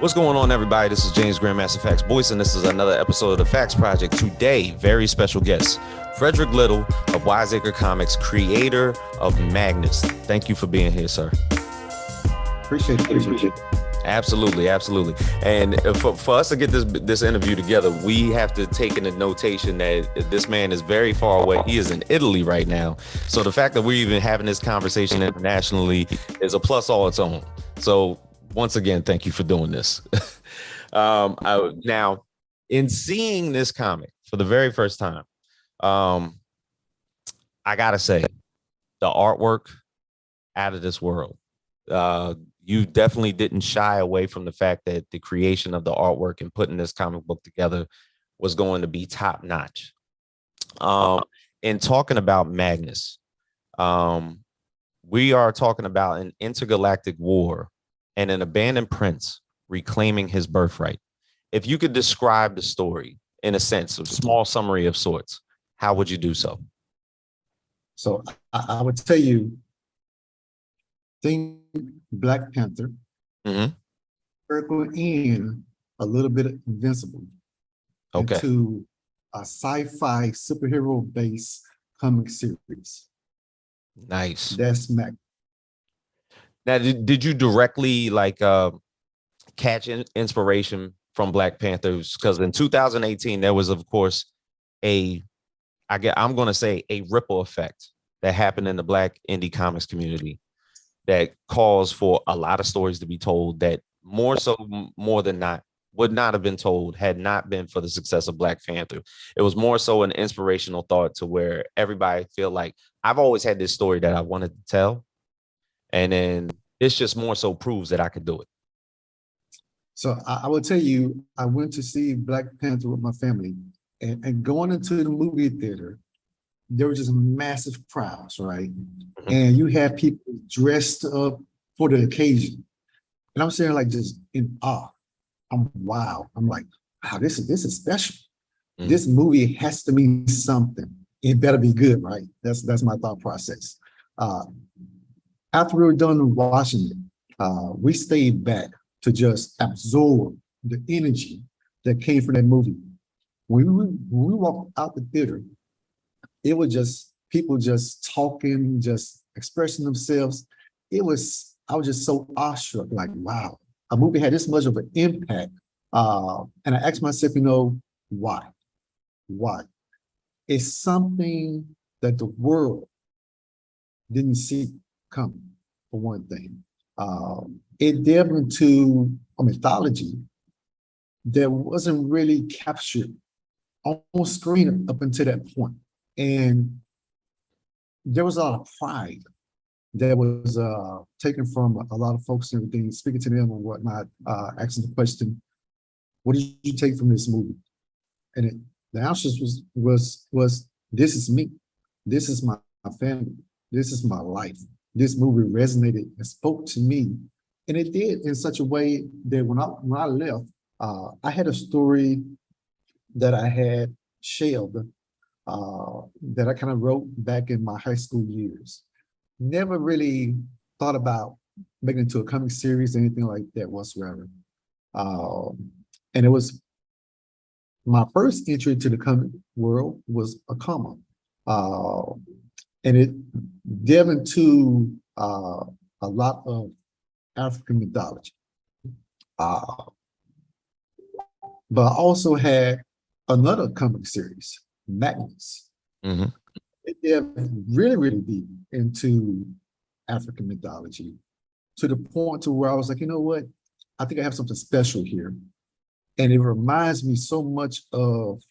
What's going on, everybody? This is James Grandmaster Facts Boyce, and this is another episode of the Facts Project. Today, very special guest, Frederick Little of Acre Comics, creator of Magnus. Thank you for being here, sir. Appreciate it. Absolutely. And for us to get this interview together, we have to take in the notation that this man is very far away. He is in Italy right now. So the fact that we're even having this conversation internationally is a plus all its own. So once again, thank you for doing this. Now, in seeing this comic for the very first time, I gotta say, the artwork out of this world. You definitely didn't shy away from the fact that the creation of the artwork and putting this comic book together was going to be top notch. In talking about Magnus, we are talking about an intergalactic war and an abandoned prince reclaiming his birthright. If you could describe the story in a sense, a small summary of sorts, how would you do so? So I would tell you, think Black Panther, circle in a little bit of Invincible into a sci-fi superhero-based comic series. Nice. That's Mac. Now, did you directly catch inspiration from Black Panthers? Because in 2018, there was, of course, I'm going to say a ripple effect that happened in the Black indie comics community that calls for a lot of stories to be told that more than not would not have been told had not been for the success of Black Panther. It was more so an inspirational thought to where everybody feel like I've always had this story that I wanted to tell. And then this just more so proves that I could do it. So I will tell you, I went to see Black Panther with my family, and going into the movie theater, there were just massive crowds, right? And you have people dressed up for the occasion. And I'm sitting like just in awe. I'm like, wow, this is special. This movie has to mean something. It better be good, right? That's my thought process. After we were done watching it, we stayed back to just absorb the energy that came from that movie. When we walked out the theater, it was just people just talking, just expressing themselves. I was just so awestruck, like, wow, a movie had this much of an impact. And I asked myself, why? Why? It's something that the world didn't see coming, for one thing. It delved into a mythology that wasn't really captured on screen up until that point. And there was a lot of pride that was taken from a lot of folks and everything, speaking to them and whatnot, asking the question, what did you take from this movie? And the answer was, this is me. This is my family. This is my life. This movie resonated and spoke to me. And it did in such a way that when I left, I had a story that I had shelved that I kind of wrote back in my high school years. Never really thought about making it into a comic series, anything like that whatsoever. And it was my first entry to the comic world was a comic. And it delved into a lot of African mythology. But I also had another comic series, Magnus. It delved really, really deep into African mythology to the point to where I was like, you know what? I think I have something special here. And it reminds me so much of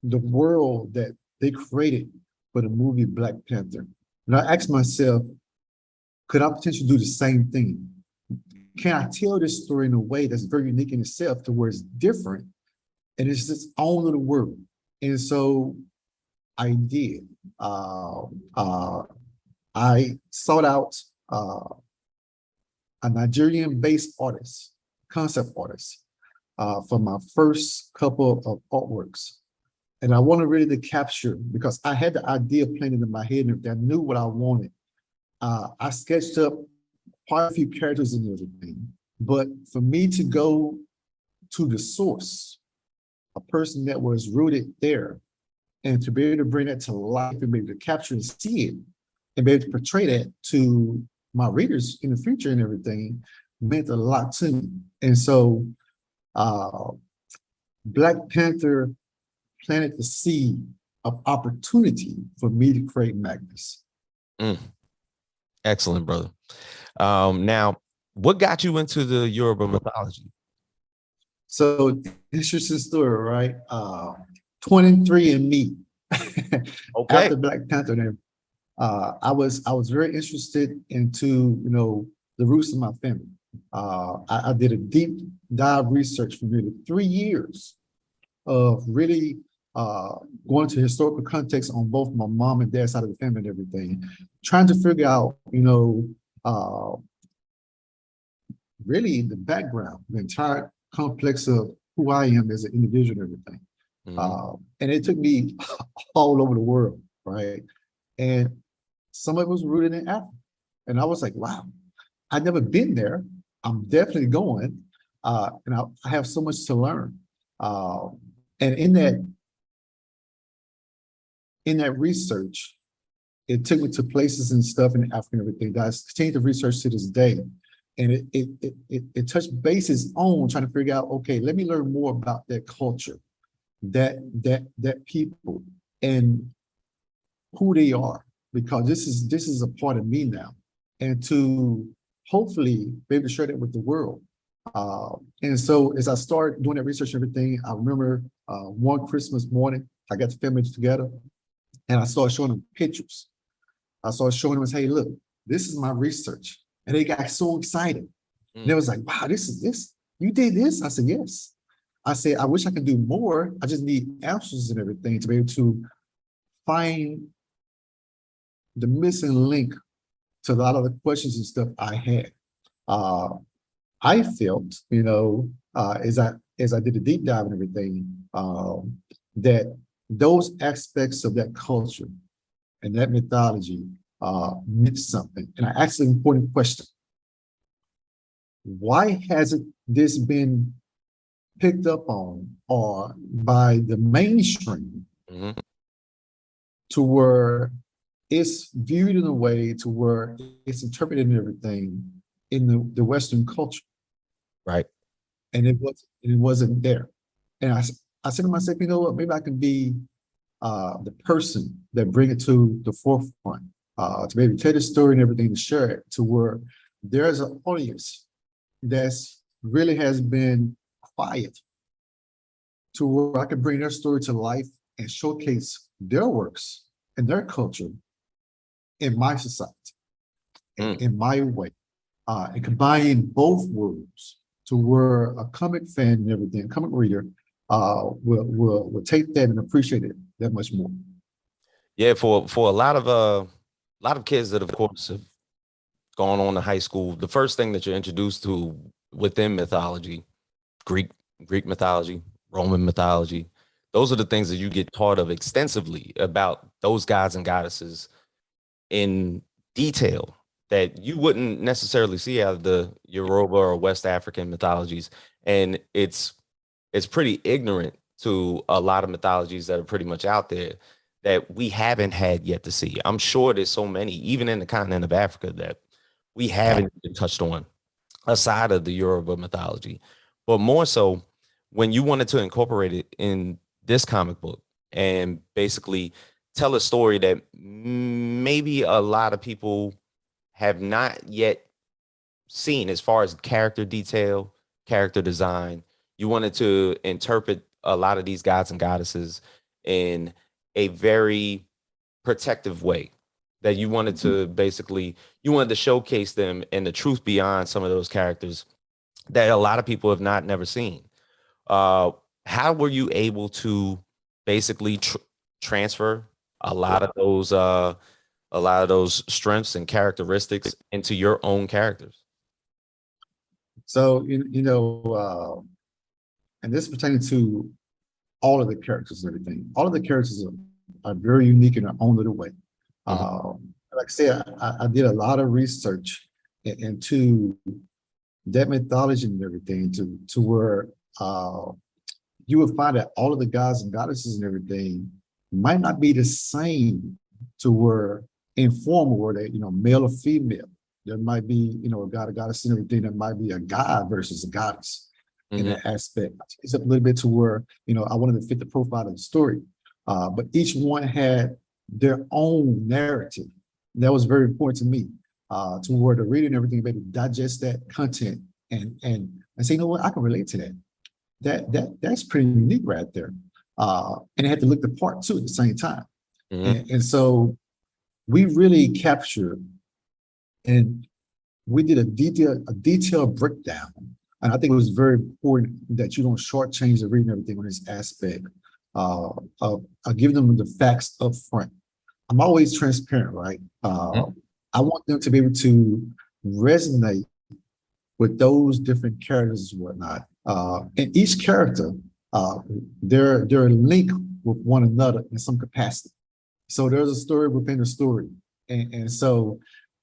the world that they created for the movie Black Panther. And I asked myself, could I potentially do the same thing? Can I tell this story in a way that's very unique in itself to where it's different and it's its own little world? And so I did. I sought out a Nigerian-based artist, concept artist, for my first couple of artworks. And I wanted really to capture, because I had the idea planted in my head and I knew what I wanted. I sketched up quite a few characters in everything. But for me to go to the source, a person that was rooted there, and to be able to bring that to life and be able to capture and see it and be able to portray that to my readers in the future and everything meant a lot to me. And so uh, Black Panther planted the seed of opportunity for me to create Magnus. Excellent, brother. Now, what got you into the Yoruba mythology? So interesting story, right? 23andMe. Okay. After Black Panther, I was very interested into the roots of my family. I did a deep dive research for nearly 3 years of really going to historical context on both my mom and dad's side of the family and everything, trying to figure out, really the background, the entire complex of who I am as an individual and everything. And it took me all over the world, right? And some of it was rooted in Africa. And I was like, wow, I've never been there. I'm definitely going. And I have so much to learn. And in that research, it took me to places and stuff in Africa and everything that I continue to research to this day. And it touched bases on trying to figure out, okay, let me learn more about that culture, that people, and who they are, because this is a part of me now, and to hopefully be able to share that with the world. And so as I started doing that research and everything, I remember one Christmas morning, I got the family together and I started showing them pictures. I started showing them, hey, look, this is my research. And they got so excited. And they was like, wow, you did this? I said, yes. I said, I wish I could do more. I just need answers and everything to be able to find the missing link to a lot of the questions and stuff I had. I felt, as I did a deep dive and everything, that those aspects of that culture and that mythology meant something. And I asked an important question. Why hasn't this been picked up on or by the mainstream to where it's viewed in a way to where it's interpreted and everything in the Western culture? Right. And it wasn't there. And I said to myself, you know what, maybe I can be the person that bring it to the forefront, to maybe tell the story and everything, to share it to where there's an audience that's really has been quiet, to where I can bring their story to life and showcase their works and their culture in my society, in my way, and combine both worlds to where a comic fan and everything, a comic reader, will take that and appreciate it that much more. Yeah, for a lot of kids that, of course, have gone on to high school, the first thing that you're introduced to within mythology, Greek mythology, Roman mythology, those are the things that you get taught of extensively about those gods and goddesses in detail that you wouldn't necessarily see out of the Yoruba or West African mythologies. And it's pretty ignorant to a lot of mythologies that are pretty much out there that we haven't had yet to see. I'm sure there's so many, even in the continent of Africa, that we haven't even touched on aside of the Yoruba mythology. But more so, when you wanted to incorporate it in this comic book and basically tell a story that maybe a lot of people have not yet seen as far as character detail, character design, you wanted to interpret a lot of these gods and goddesses in a very protective way, that you wanted to showcase them and the truth beyond some of those characters that a lot of people have never seen. How were you able to basically transfer a lot of those strengths and characteristics into your own characters? So, and this pertaining to all of the characters and everything. All of the characters are very unique in their own little way. Like I said, I did a lot of research into that mythology and everything to where you would find that all of the gods and goddesses and everything might not be the same to where in form where they, male or female. There might be, a god or goddess and everything that might be a god versus a goddess in that aspect. It's a little bit to where, I wanted to fit the profile of the story. But each one had their own narrative. That was very important to me, to where the reader and everything maybe digest that content and say, you know what, I can relate to that. That's pretty unique right there. And it had to look the part too at the same time. And so we really captured and we did a detailed breakdown. And I think it was very important that you don't shortchange the reading everything on this aspect of giving them the facts up front. I'm always transparent, right? I want them to be able to resonate with those different characters and whatnot. And each character, they're linked with one another in some capacity. So there's a story within a story. And so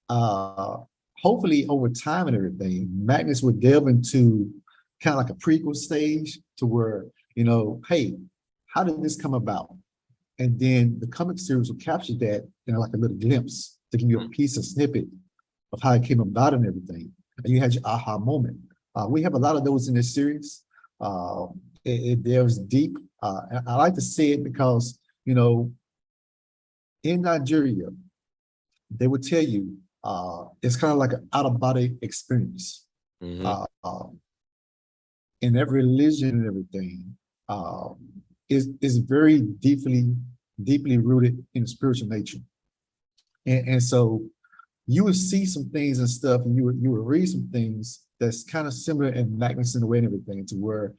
hopefully over time and everything, Magnus would delve into kind of like a prequel stage to where, hey, how did this come about? And then the comic series will capture that, like a little glimpse to give you a piece of snippet of how it came about and everything. And you had your aha moment. We have a lot of those in this series. It delves deep. And I like to say it because, in Nigeria, they would tell you it's kind of like an out-of-body experience. In every religion and everything is very deeply rooted in spiritual nature. And so you would see some things and stuff, and you would read some things that's kind of similar in Magnus in a way and everything, to where,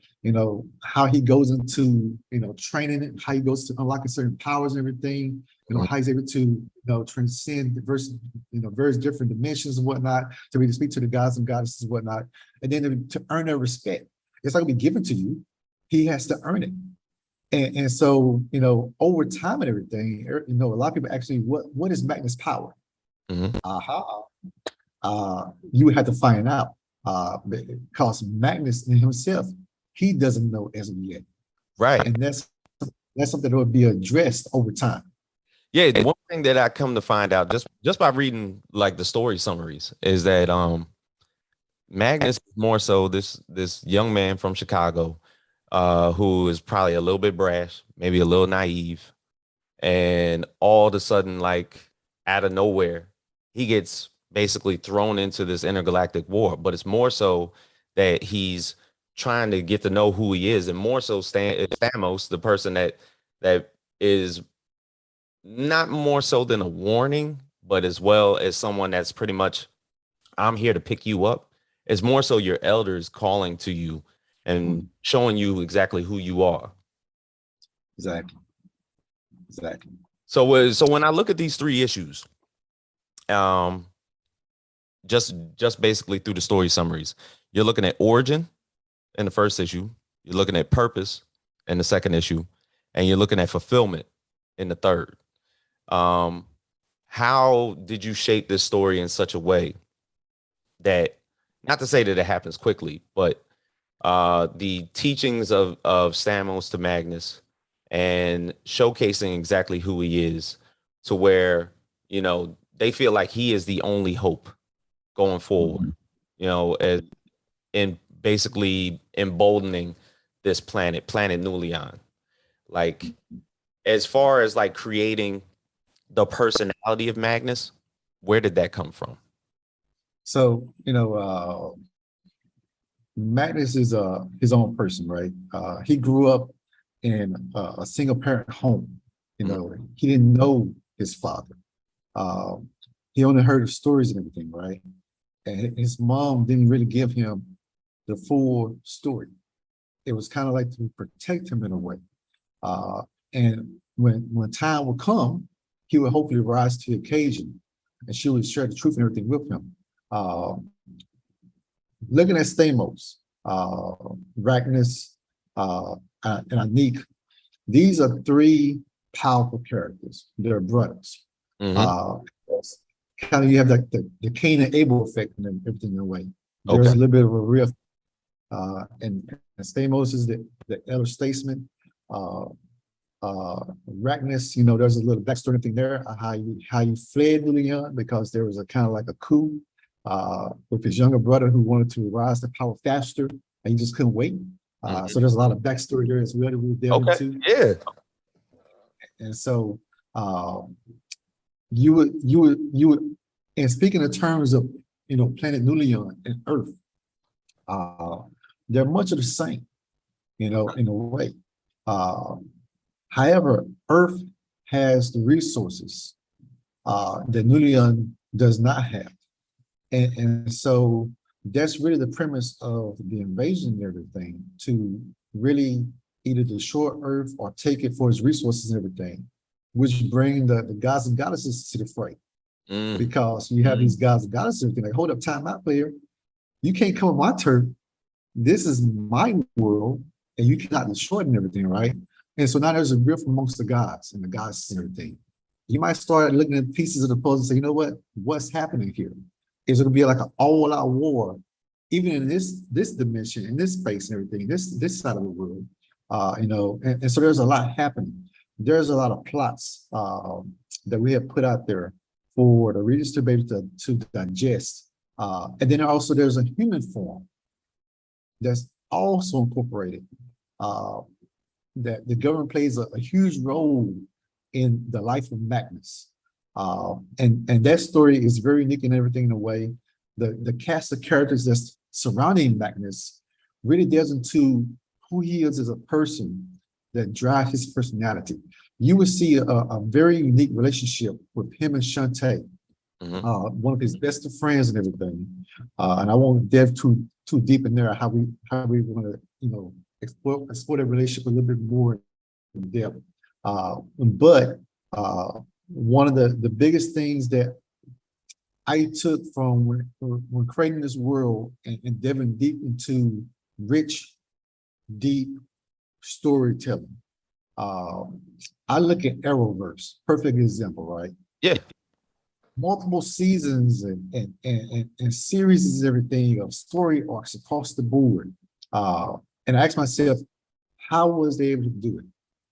how he goes into, training it, how he goes to unlocking certain powers and everything, how he's able to, transcend various different dimensions and whatnot, to be able to speak to the gods and goddesses and whatnot. And then to earn their respect. It's not gonna be given to you. He has to earn it. And so, over time and everything, a lot of people actually, what is Magnus' power? You would have to find out. Because Magnus in himself, he doesn't know as of yet. Right. And that's something that will be addressed over time. Yeah, one thing that I come to find out just by reading like the story summaries is that Magnus is more so this young man from Chicago who is probably a little bit brash, maybe a little naive, and all of a sudden, like out of nowhere, he gets basically thrown into this intergalactic war. But it's more so that he's trying to get to know who he is, and more so Stamos, the person that is not more so than a warning, but as well as someone that's pretty much, I'm here to pick you up. It's more so your elders calling to you and showing you exactly who you are. Exactly. So when I look at these 3 issues, just basically through the story summaries, you're looking at origin in the first issue, you're looking at purpose in the second issue, and you're looking at fulfillment in the third. How did you shape this story in such a way that, not to say that it happens quickly, but the teachings of Stamos to Magnus and showcasing exactly who he is, to where, they feel like he is the only hope going forward, as in basically emboldening this planet Nulion. Like, as far as like creating the personality of Magnus, where did that come from? So, Magnus is his own person, right? He grew up in a single parent home. He didn't know his father. He only heard of stories and everything, right? And his mom didn't really give him the full story. It was kind of like to protect him in a way. And when time would come, he would hopefully rise to the occasion, and she would share the truth and everything with him. Looking at Stamos, Magnus, and Anik, these are 3 powerful characters. They're brothers. Kind of, you have the Cain and Abel effect and everything in a way. There's Okay. a little bit of a rift, and Stamos is the elder statesman. Magnus, there's a little backstory thing there, how you fled really young because there was a kind of like a coup with his younger brother who wanted to rise to power faster, and he just couldn't wait. So there's a lot of backstory there as well that we delve Okay. into. Yeah. And so you would, and speaking in terms of planet Nulion and Earth, they're much of the same, in a way. However, Earth has the resources that Nulion does not have. And so that's really the premise of the invasion and everything, to really either destroy Earth or take it for its resources and everything, which bring the gods and goddesses to the fray. Because you have these gods and goddesses and everything, like, hold up, time out, player. You can't come on my turf. This is my world, and you cannot destroy it and everything, right? And so now there's a rift amongst the gods and the goddesses and everything. You might start looking at pieces of the puzzle and say, you know what? What's happening here? Is it going to be like an all-out war, even in this dimension, in this space and everything, this side of the world? And so there's a lot happening. There's a lot of plots that we have put out there for the readers to be able to digest. And then also there's a human form that's also incorporated, that the government plays a huge role in the life of Magnus. And that story is very unique and everything in a way. The cast of characters that's surrounding Magnus really delves into who he is as a person that drives his personality. You would see a very unique relationship with him and Shantae, one of his best of friends and everything. And I won't delve too deep in there how we want to explore that relationship a little bit more in depth. But one of the biggest things that I took from when creating this world and delving deep into rich, deep storytelling, I look at Arrowverse, perfect example, right? Yeah. Multiple seasons and series and everything of story arcs across the board. And I asked myself, how was they able to do it?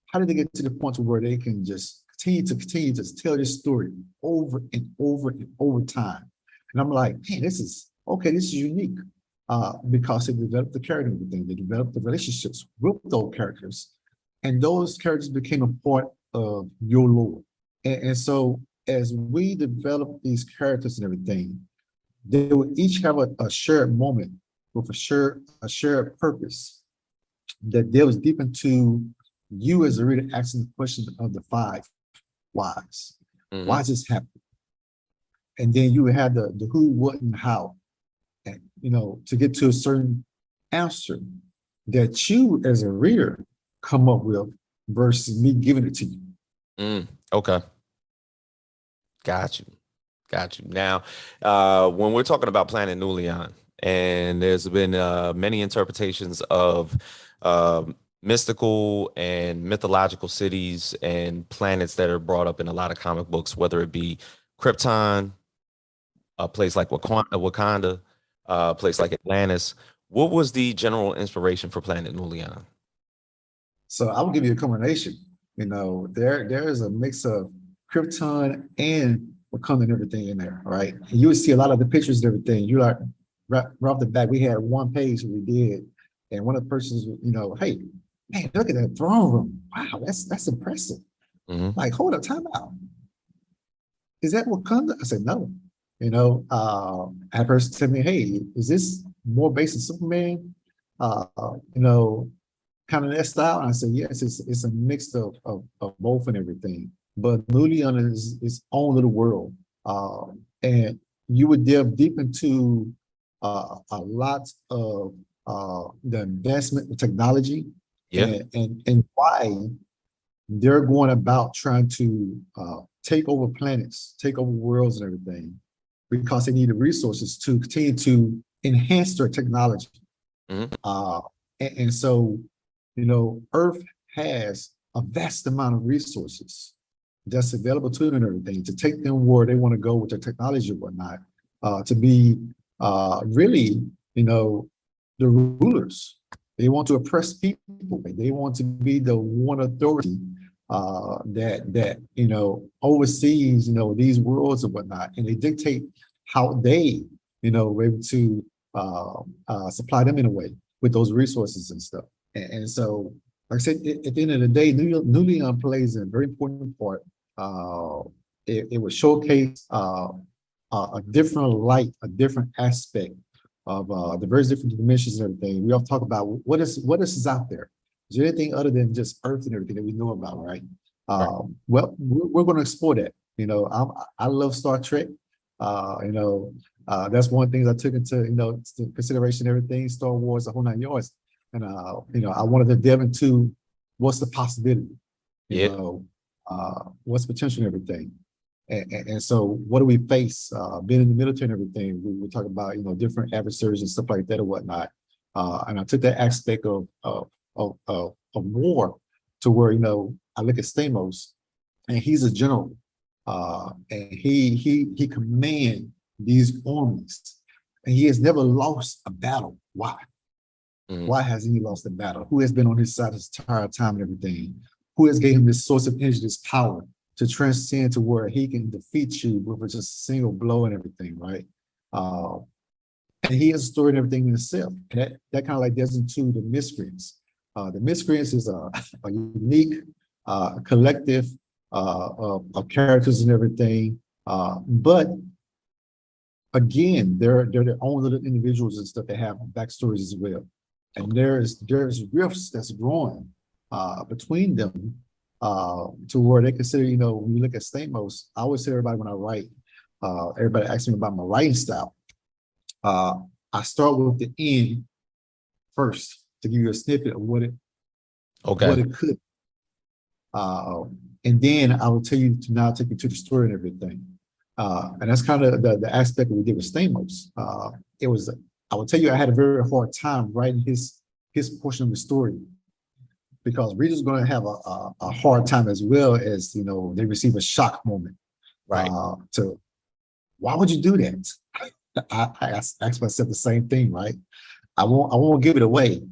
How did they get to the point where they can just continue to tell this story over and over and over time? And I'm like, man, this is unique. Because they developed the character and everything. They developed the relationships with those characters. And those characters became a part of your lore. And so as we develop these characters and everything, they will each have a shared moment with a shared purpose that delves deep into you as a reader asking the question of the 5 whys. Why is this happening? And then you have the who, what, and how, and to get to a certain answer that you as a reader come up with versus me giving it to you. Okay. Got you. Now, when we're talking about Planet Nulion, and there's been many interpretations of mystical and mythological cities and planets that are brought up in a lot of comic books, whether it be Krypton, a place like Wakanda, a place like Atlantis. What was the general inspiration for Planet Nulion? So I will give you a combination. There is a mix of Krypton and Wakanda and everything in there, right? And you would see a lot of the pictures and everything. You like right off the bat, we had one page we did, and one of the persons, hey, man, look at that throne room. Wow, that's impressive. Like, hold up, time out. Is that Wakanda? I said, no. I had a person tell me, hey, is this more based on Superman? Kind of that style. And I said, yes, it's a mix of both and everything. But Nulion is its own little world. And you would delve deep into a lot of the investment in technology, and why they're going about trying to take over planets, take over worlds and everything, because they need the resources to continue to enhance their technology. And so, Earth has a vast amount of resources that's available to them and everything to take them where they want to go with their technology and whatnot, to be really the rulers. They want to oppress people. They want to be the one authority that oversees these worlds and whatnot, and they dictate how they were able to supply them in a way with those resources and stuff. And so, like I said, at the end of the day, New Leon plays a very important part. It would showcase a different light, a different aspect of the various different dimensions and everything. We all talk about what is out there. Is there anything other than just Earth and everything that we know about, right? Well, we're going to explore that. I love Star Trek. That's one of the things I took into consideration. Everything Star Wars, the whole 9 yards, and I wanted to delve into what's the possibility, what's potential and everything. And so what do we face being in the military and everything? We talk about different adversaries and stuff like that or whatnot. And I took that aspect of war to where I look at Stamos, and he's a general, and he commands these armies, and he has never lost a battle. Why? Why hasn't he lost a battle? Who has been on his side his entire time and everything? Who has gave him this source of energy, this power to transcend to where he can defeat you with just a single blow and everything, right? And he has a story and everything in himself. And that kind of like does into the miscreants. The miscreants is a unique collective of characters and everything. But again, they're their own little individuals and stuff that have backstories as well. And there's rifts that's growing between them to where they consider, when you look at Stamos, I always say everybody when I write, everybody asks me about my writing style. I start with the end first to give you a snippet of what it could. And then I will tell you to now take you to the story and everything. And that's kind of the aspect that we did with Stamos. I will tell you, I had a very hard time writing his portion of the story, because readers are going to have a hard time as well as, they receive a shock moment. Right. Why would you do that? I ask myself the same thing, right? I won't give it away.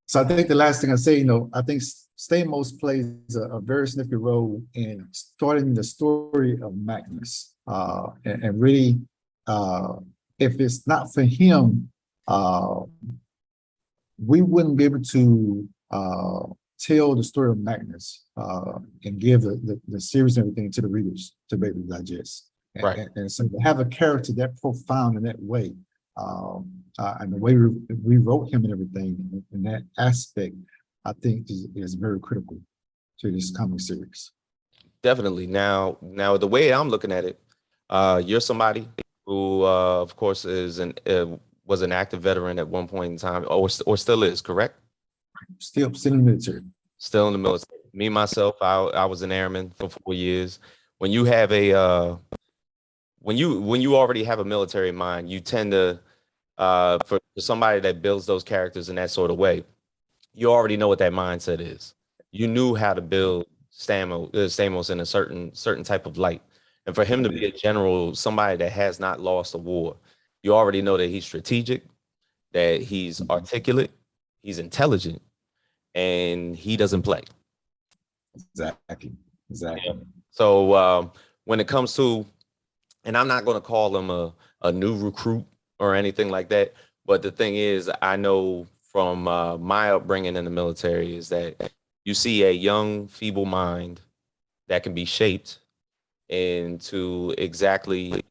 So I think the last thing I say, I think Stamos plays a very significant role in starting the story of Magnus. And really, if it's not for him, we wouldn't be able to tell the story of Magnus and give the series and everything to the readers to be able to digest. And so to have a character that profound in that way, and the way we wrote him and everything in that aspect, I think is very critical to this comic series. Definitely. Now the way I'm looking at it, you're somebody who, of course, was an active veteran at one point in time, or still is, correct? Still in the military. Still in the military. Me myself, I was an airman for 4 years. When you have when you already have a military mind, you tend to for somebody that builds those characters in that sort of way, you already know what that mindset is. You knew how to build Stamos in a certain type of light. And for him to be a general, somebody that has not lost a war, you already know that he's strategic, that he's articulate, he's intelligent, and he doesn't play. Exactly. Yeah. So when it comes to, and I'm not going to call him a new recruit or anything like that, but the thing is, I know from my upbringing in the military is that you see a young, feeble mind that can be shaped into exactly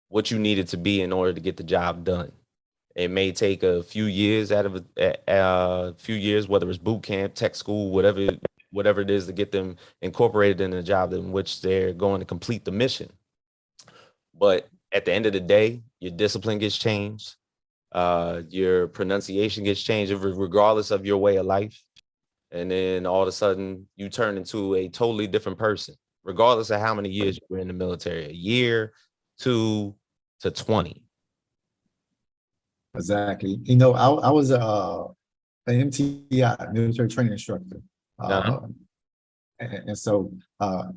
what you need it to be in order to get the job done. It may take a few years whether it's boot camp, tech school, whatever it is, to get them incorporated in the job in which they're going to complete the mission. But at the end of the day, your discipline gets changed. Your pronunciation gets changed regardless of your way of life. And then all of a sudden you turn into a totally different person, regardless of how many years you were in the military, a year, 2 to 20. Exactly. I was an MTI, military training instructor. And so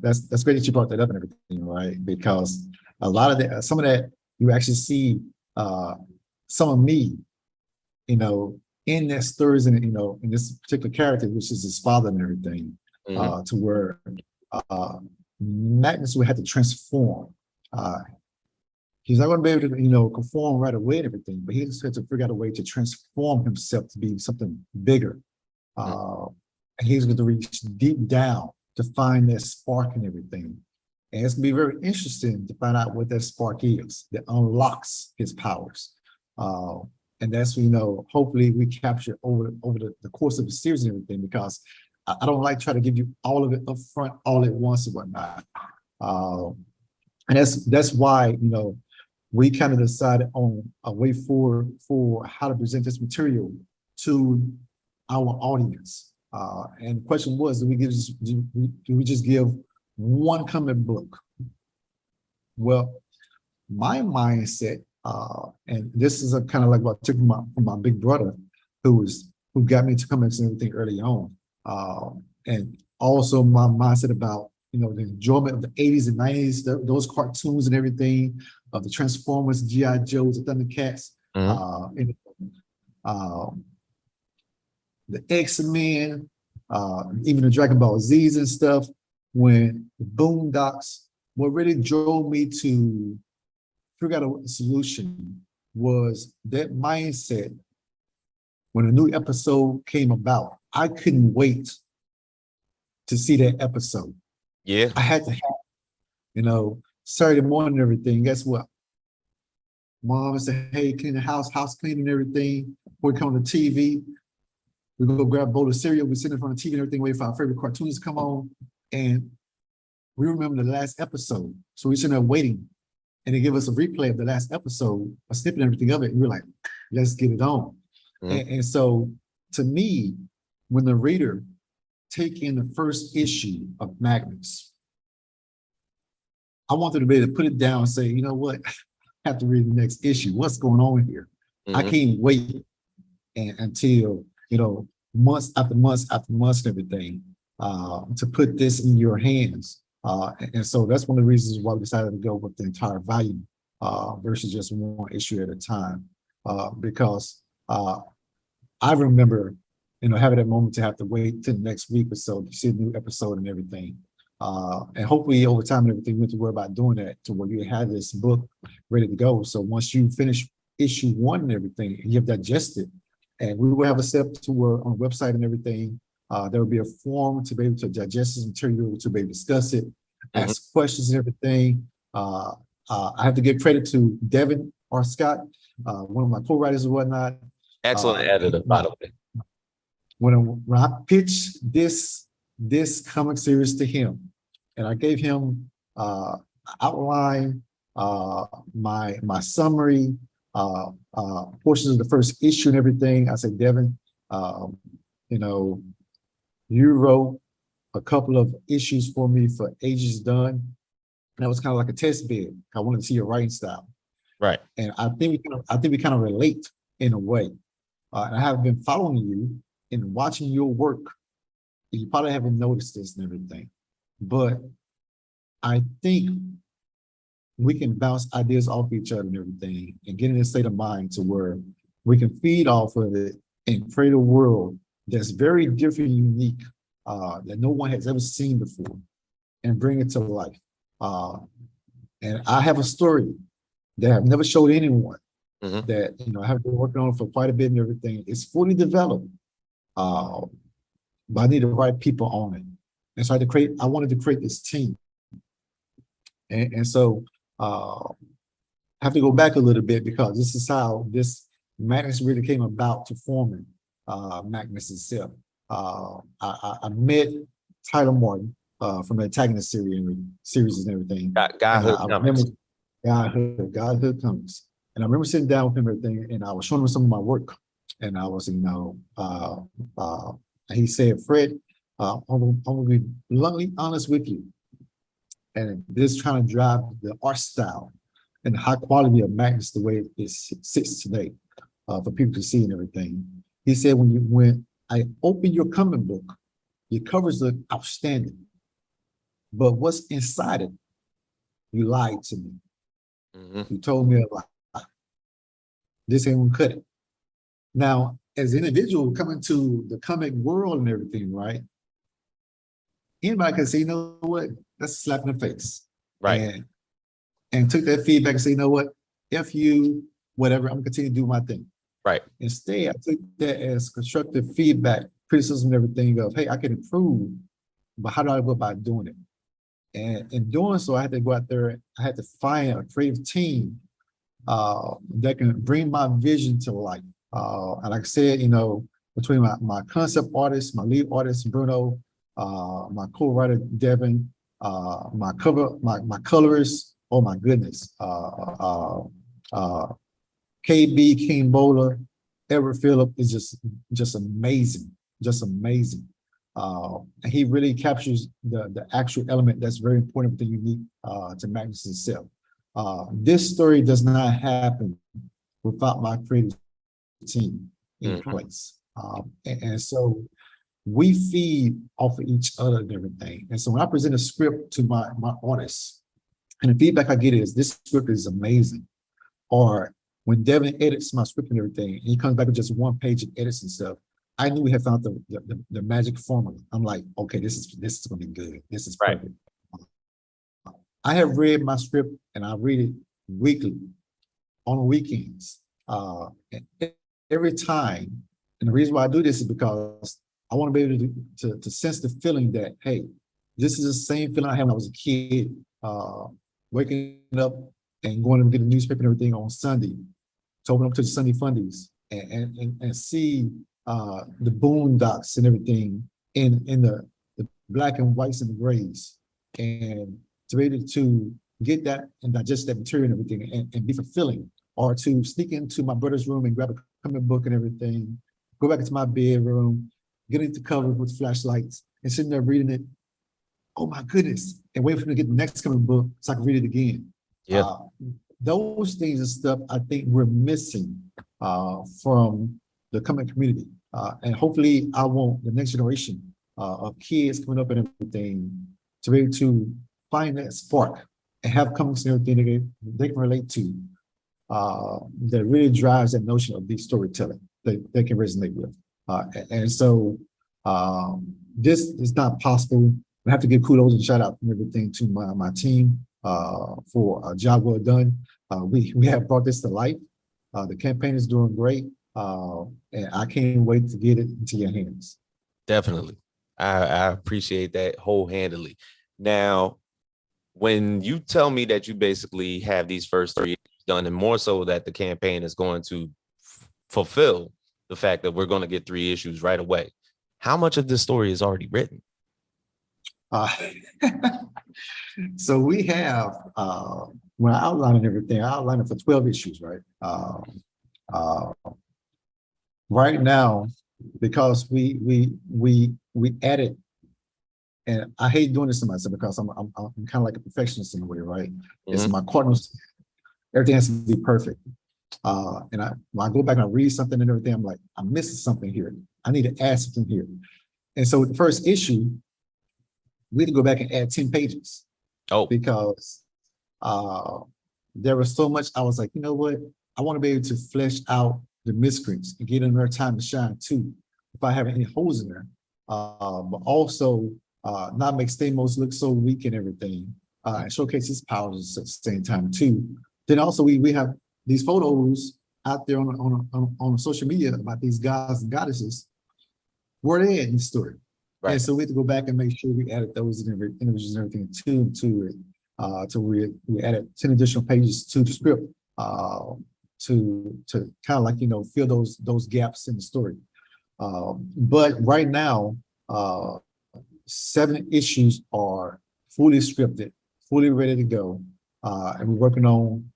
that's great that you brought that up and everything, right? Because a lot of some of that you actually see some of me in that stories and in this particular character, which is his father and everything, to where Magnus would have to transform. He's not going to be able to, conform right away and everything, but he just had to figure out a way to transform himself to be something bigger. And he's going to reach deep down to find that spark and everything. And it's going to be very interesting to find out what that spark is that unlocks his powers. And that's, hopefully we capture over the course of the series and everything, because I don't like try to give you all of it up front, all at once and whatnot. And that's why, we kind of decided on a way forward for how to present this material to our audience. And the question was, do we just give one comic book? Well, my mindset, and this is a kind of like what I took from my big brother, who got me into comics and everything early on. And also my mindset about, the enjoyment of the 80s and 90s, those cartoons and everything, of the Transformers, G.I. Joes, the Thundercats, the X-Men, even the Dragon Ball Z's and stuff, when the Boondocks, what really drove me to figure out a solution was that mindset. When a new episode came about, I couldn't wait to see that episode. Yeah. I had to have, Saturday morning and everything. Guess what? Mom said, hey, clean the house clean and everything. We come on the TV. We go grab a bowl of cereal. We sit in front of the TV and everything, wait for our favorite cartoons to come on. And we remember the last episode. So we sitting there waiting. And they give us a replay of the last episode, a snippet and everything of it. And we're like, let's get it on. And so to me, when the reader take in the first issue of Magnus, I want them to be able to put it down and say, you know what, I have to read the next issue. What's going on here? I can't wait until, months after months after months and everything to put this in your hands. And so that's one of the reasons why we decided to go with the entire volume versus just one issue at a time. Because I remember, having that moment to have to wait till the next week or so to see a new episode and everything. And hopefully over time and everything, we have to worry about doing that to where you have this book ready to go. So once you finish issue 1 and everything, and you have digested, and we will have a step to where on the website and everything, there will be a form to be able to digest this material, to be able to discuss it, ask questions and everything. I have to give credit to Devin R. Scott, one of my co-writers and whatnot. Excellent editor, by the way. When I pitched this comic series to him, and I gave him outline, my summary, portions of the first issue and everything, I said, Devin, you wrote a couple of issues for me for Ages Done. And that was kind of like a test bed. I wanted to see your writing style. Right. And I think we kind of relate in a way. And I have been following you and watching your work. You probably haven't noticed this and everything, but I think we can bounce ideas off each other and everything and get in a state of mind to where we can feed off of it and create a world that's very different and unique, that no one has ever seen before, and bring it to life. And I have a story that I've never showed anyone that, I have been working on for quite a bit and everything. It's fully developed. But I need the right people on it. And so I wanted to create this team. And so I have to go back a little bit because this is how this Magnus really came about to forming Magnus itself. I met Tyler Martin from the Protagonist series and everything. Godhood Comics. And I remember sitting down with him and everything, and I was showing him some of my work. And I was, he said, Fred, I'm gonna be bluntly honest with you. And this trying to drive the art style and the high quality of Magnus the way it sits today for people to see and everything. He said, when I open your comic book, your covers look outstanding. But what's inside it, you lied to me. You told me a lie. This ain't gonna cut it. Now, as an individual coming to the comic world and everything, right? Anybody can say, you know what, that's a slap in the face. Right. And took that feedback and say, you know what, F you, whatever, I'm gonna continue to do my thing. Right. Instead, I took that as constructive feedback, criticism, and everything of, hey, I can improve, but how do I go about doing it? And in doing so, I had to go out there, I had to find a creative team that can bring my vision to life. And like I said, you know, between my concept artist, my lead artist, Bruno, my co-writer, Devin, my colorist, oh my goodness, KB, King Bowler, Edward Phillip is just amazing, just amazing. And he really captures the actual element that's very important but unique to Magnus itself. This story does not happen without my creative team in place. And so we feed off of each other and everything. And so when I present a script to my artists, and the feedback I get is, this script is amazing. Or when Devin edits my script and everything, and he comes back with just one page of edits and stuff, I knew we had found the magic formula. I'm like, okay, this is gonna be good. This is perfect. Right. I have read my script and I read it weekly, on weekends. And every time, and the reason why I do this is because I want to be able to sense the feeling that, hey, this is the same feeling I had when I was a kid, waking up and going to get the newspaper and everything on Sunday, to open up to the Sunday fundies and see the boondocks and everything in the black and whites and the grays, and to be able to get that and digest that material and everything and be fulfilling, or to sneak into my brother's room and grab a comic book and everything, go back into my bedroom, get into cover with flashlights and sitting there reading it. Oh my goodness. And wait for me to get the next comic book so I can read it again. Yeah. Those things and stuff I think we're missing from the comic community. And hopefully I want the next generation of kids coming up and everything to be able to find that spark and have comics and everything they can relate to, that really drives that notion of deep storytelling that they can resonate with. And so this is not possible. I have to give kudos and shout out and everything to my team for a job well done. We have brought this to life. The campaign is doing great, and I can't wait to get it into your hands. Definitely. I appreciate that wholeheartedly. Now, when you tell me that you basically have these first 3 done, and more so that the campaign is going to fulfill the fact that we're going to get 3 issues right away, how much of this story is already written? So we have, when I outlined everything, I outlined it for 12 issues, right? Right now, because we added, and I hate doing this to myself because I'm kind of like a perfectionist in a way, right? It's my Cardinals, everything has to be perfect. And when I go back and I read something and everything, I'm like, I'm missing something here. I need to add something here. And so with the first issue, we had to go back and add 10 pages. Oh, because there was so much. I was like, you know what? I want to be able to flesh out the miscreants and get them their time to shine too, if I have any holes in there. But also not make Stamos look so weak and everything, and showcase his powers at the same time too. Then also we have these photos out there on social media about these gods and goddesses. Where they at in the story? Right. And so we had to go back and make sure we added those images and everything to it. So we added 10 additional pages to the script to kind of like, you know, fill those gaps in the story. But right now, 7 issues are fully scripted, fully ready to go, and we're working on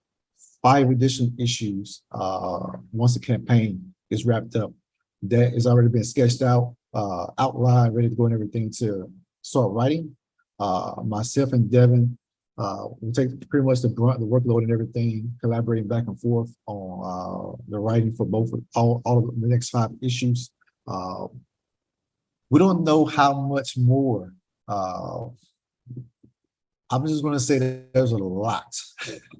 5 additional issues once the campaign is wrapped up. That has already been sketched out, outlined, ready to go and everything to start writing. Myself and Devin will take pretty much the brunt, the workload and everything, collaborating back and forth on the writing for all of the next 5 issues. We don't know how much more. I'm just going to say that there's a lot.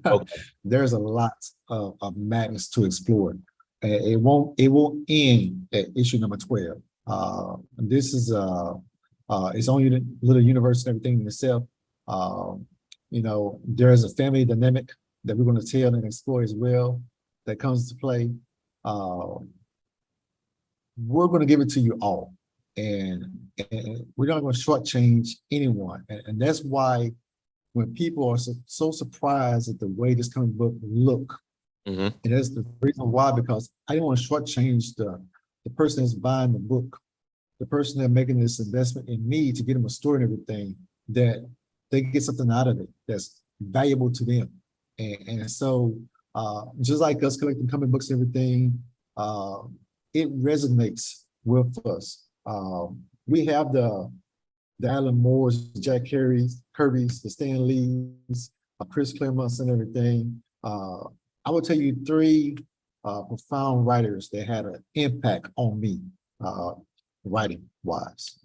Okay. There's a lot of madness to explore. It won't end at issue number 12. This is its own little universe and everything in itself. There's a family dynamic that we're going to tell and explore as well that comes to play. We're going to give it to you all, and we're not going to shortchange anyone, and that's why when people are so surprised at the way this comic book look, and that's the reason why, because I didn't want to shortchange the person that's buying the book, the person that's making this investment in me to get them a story and everything, that they get something out of it that's valuable to them. And so just like us collecting comic books and everything, it resonates with us. We have the Alan Moore's, Jack Kirby's, the Stan Lee's, Chris Claremont's and everything. I will tell you three profound writers that had an impact on me, writing wise,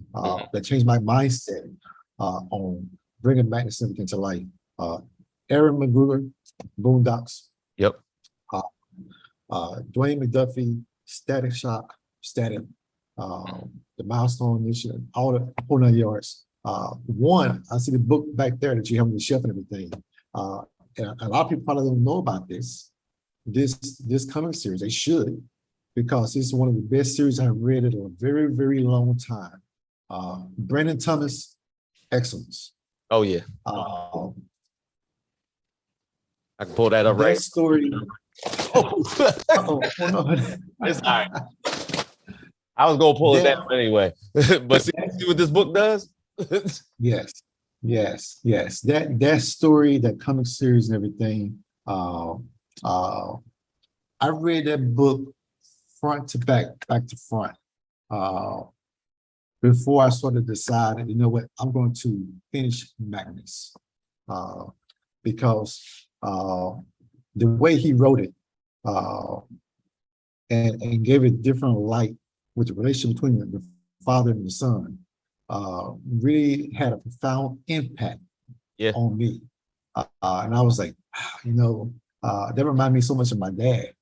that changed my mindset on bringing Magnus and everything to life. Aaron McGruder, Boondocks. Yep. Dwayne McDuffie, Static Shock, Static, the Milestone Initiative, all the whole 9 yards. One, I see the book back there that you have on the shelf and everything. And a lot of people probably don't know about this comic series. They should, because it's one of the best series I've read in a very, very long time. Brandon Thomas, excellence. Oh yeah. I can pull that up right. That story. Oh no. It's all right. I was gonna pull it down anyway, but see what this book does. Yes. That story, that comic series and everything. I read that book front to back to front. Before I sort of decided, you know what, I'm going to finish Magnus. Because the way he wrote it, and gave it different light with the relationship between the father and the son, really had a profound impact on me. And I was like, that reminded me so much of my dad.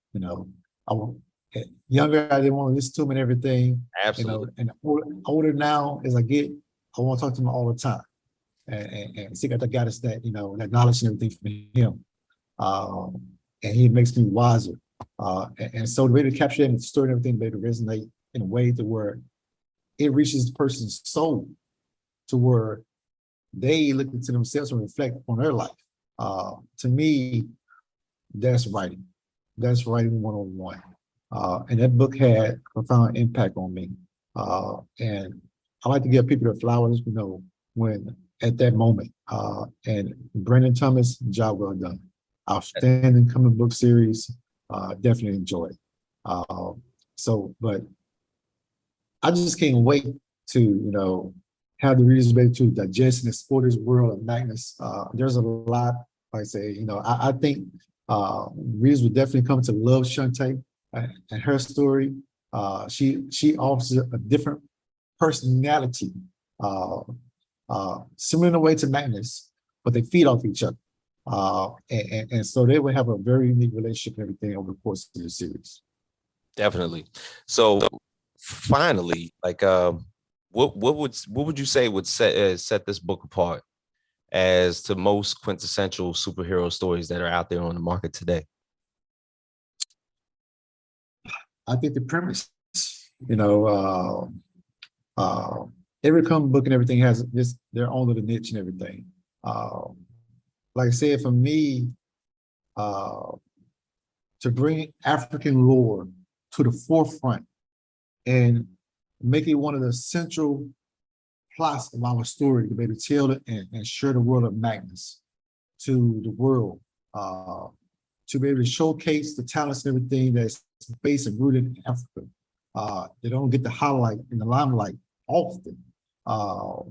Younger, I didn't want to listen to him and everything. Absolutely. And older now, as I get, I want to talk to him all the time and see if I got us that, that knowledge and everything from him. And he makes me wiser. And so the way to capture that in the story and everything, to resonate in a way to where it reaches the person's soul, to where they look into themselves and reflect on their life. To me, that's writing. That's writing 101. And that book had a profound impact on me. And I like to give people the flowers, when at that moment. And Brandon Thomas, job well done. Outstanding comic book series. Definitely enjoy it. But I just can't wait to, have the readers be able to digest and explore this world of Magnus. There's a lot, like I say, I think readers will definitely come to love Shantae and her story. She offers a different personality, similar in a way to Magnus, but they feed off each other. And so they will have a very unique relationship and everything over the course of the series. Definitely. So finally, like, what would you say would set this book apart as to most quintessential superhero stories that are out there on the market today? I think the premise, every comic book and everything has their own little niche and everything. Like I said, for me, to bring African lore to the forefront and make it one of the central plots of our story, to be able to tell it and share the world of Magnus to the world, to be able to showcase the talents and everything that's based and rooted in Africa. They don't get the highlight in the limelight often. I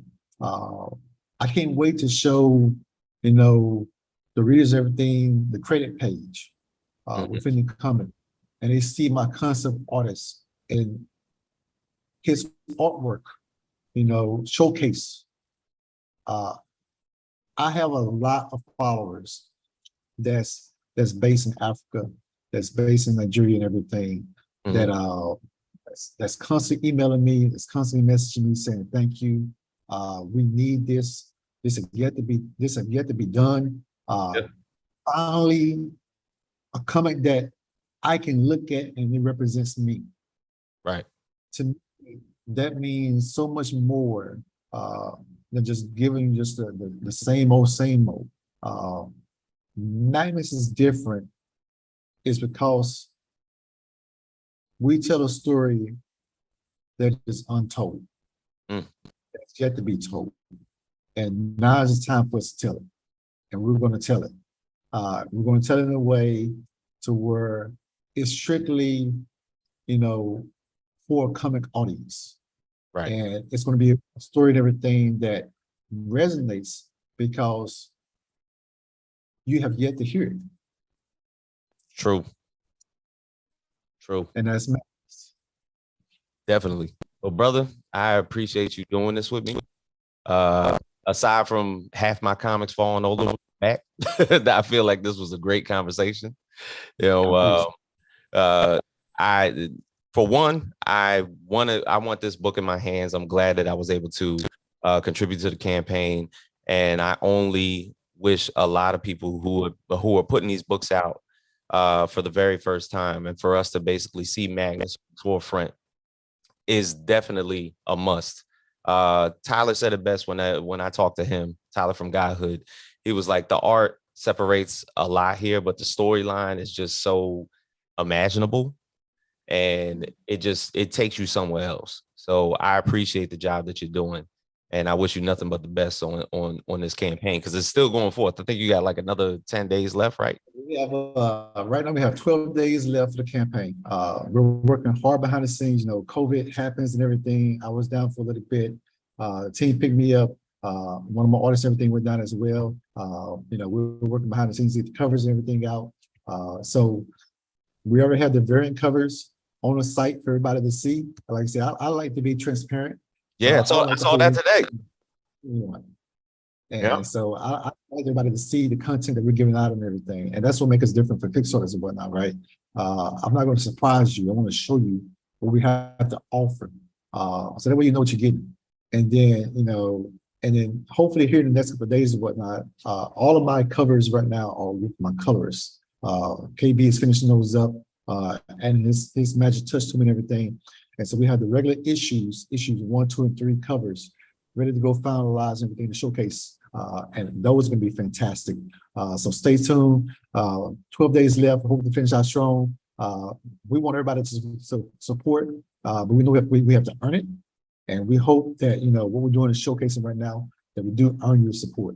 can't wait to show, the readers everything, the credit page within the comic, and they see my concept artist and his artwork, showcase. I have a lot of followers that's based in Africa, that's based in Nigeria and everything. that that's constantly emailing me, that's constantly messaging me saying thank you. We need this. This have yet to be done. Yeah. Finally, a comic that I can look at and it represents me. Right. To me, that means so much more than just giving just the same old, same old. Magnus is different is because we tell a story that is untold, that's yet to be told. And now is the time for us to tell it. And we're going to tell it. We're going to tell it in a way to where it's strictly, for a comic audience. Right. And it's going to be a story and everything that resonates because you have yet to hear it. True. And that's definitely. Well, brother, I appreciate you doing this with me. Aside from half my comics falling over back, I feel like this was a great conversation. I for one, I want this book in my hands. I'm glad that I was able to contribute to the campaign, and I only wish a lot of people who are putting these books out for the very first time, and for us to basically see Magnus forefront is definitely a must. Tyler said it best when I talked to him, Tyler from Godhood. He was like, the art separates a lot here, but the storyline is just so imaginable, and it takes you somewhere else. So I appreciate the job that you're doing, and I wish you nothing but the best on this campaign, because it's still going forth. I think you got like another 10 days left, right? We have right now we have 12 days left for the campaign. We're working hard behind the scenes. COVID happens and everything. I was down for a little bit. The team picked me up. One of my artists, everything went down as well. We're working behind the scenes to get the covers and everything out. So we already have the variant covers on the site for everybody to see. Like I said, I like to be transparent. Yeah, I saw that today. And so I like everybody to see the content that we're giving out and everything. And that's what makes us different from Pixar and whatnot, right? I'm not going to surprise you. I want to show you what we have to offer. So that way you know what you're getting. And then, hopefully here in the next couple of days and whatnot, all of my covers right now are with my colors. KB is finishing those up and his magic touch to me and everything. And so we have the regular issues 1, 2, and 3 covers ready to go finalize everything to showcase. And those are going to be fantastic. So stay tuned. 12 days left. Hope to finish out strong. We want everybody to support, but we know we have to earn it. And we hope that, what we're doing is showcasing right now, that we do earn your support.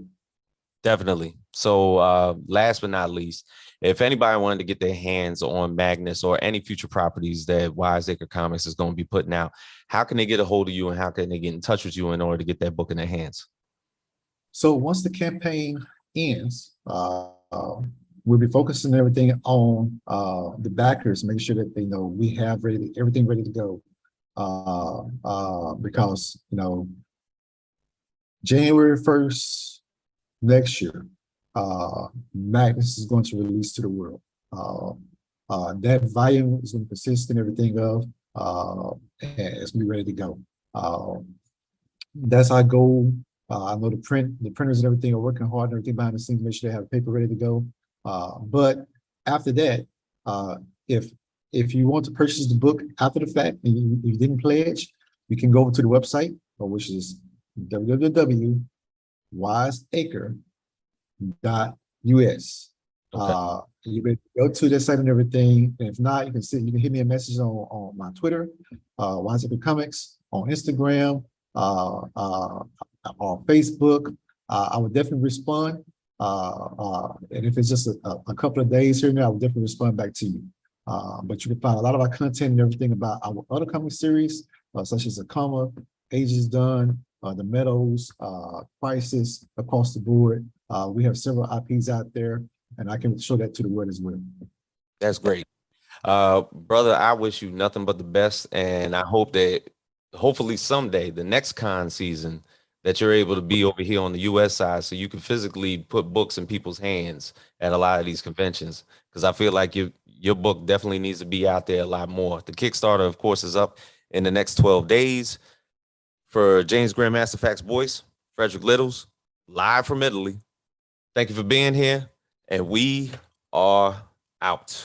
Definitely. So last but not least, if anybody wanted to get their hands on Magnus or any future properties that Acre Comics is going to be putting out, how can they get a hold of you and how can they get in touch with you in order to get that book in their hands? So once the campaign ends, we'll be focusing everything on the backers, making sure that they know we have everything ready to go. Because January 1st next year, Magnus is going to release to the world. That volume is going to consist in everything of, and it's going to be ready to go. That's our goal. I know the printers and everything are working hard and everything behind the scenes to make sure they have paper ready to go. But after that, if you want to purchase the book after the fact and you didn't pledge, you can go over to the website, which is www.wiseacre.us. Okay. You can go to the site and everything. And if not, you can hit me a message on my Twitter, Wise Acre Comics, on Instagram, on Facebook. I would definitely respond. And if it's just a couple of days here and there, I will definitely respond back to you. But you can find a lot of our content and everything about our other comic series, such as Akama, Ages Done, The Meadows, Crisis, across the board. We have several IPs out there, and I can show that to the world as well. That's great. Brother, I wish you nothing but the best, and I hope that hopefully someday, the next con season, that you're able to be over here on the US side so you can physically put books in people's hands at a lot of these conventions, because I feel like your book definitely needs to be out there a lot more. The Kickstarter, of course, is up in the next 12 days. For James Grandmaster Facts Boyce, Frederick Littles, live from Italy. Thank you for being here, and we are out.